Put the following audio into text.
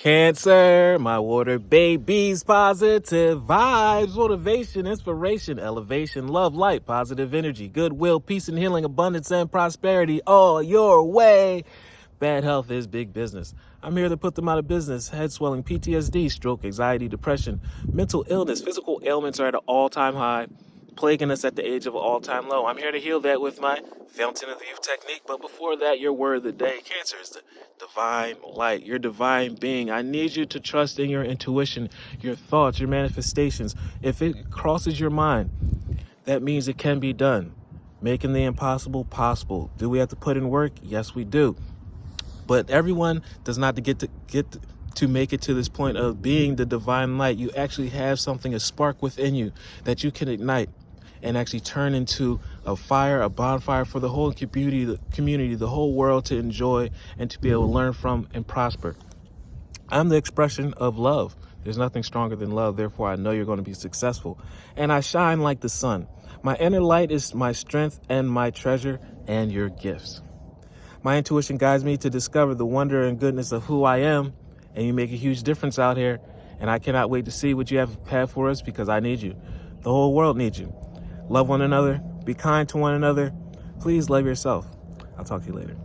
Cancer, my water babies, positive vibes, motivation, inspiration, elevation, love, light, positive energy, goodwill, peace and healing, abundance and prosperity all your way. Bad health is big business. I'm here to put them out of business. Head swelling, PTSD, stroke, anxiety, depression, mental illness, physical ailments are at an all-time high, plaguing us at the age of an all-time low. I'm here to heal that with my Fountain of Youth technique. But before that, your word of the day. Cancer is the divine light, your divine being. I need you to trust in your intuition, your thoughts, your manifestations. If it crosses your mind, that means it can be done. Making the impossible possible. Do we have to put in work? Yes, we do. But everyone does not get to make it to this point of being the divine light. You actually have something, a spark within you that you can ignite and actually turn into a fire, a bonfire for the whole community, the whole world to enjoy and to be able to learn from and prosper. I'm the expression of love. There's nothing stronger than love. Therefore, I know you're going to be successful. And I shine like the sun. My inner light is my strength and my treasure and your gifts. My intuition guides me to discover the wonder and goodness of who I am. And you make a huge difference out here. And I cannot wait to see what you have for us because I need you. The whole world needs you. Love one another. Be kind to one another. Please love yourself. I'll talk to you later.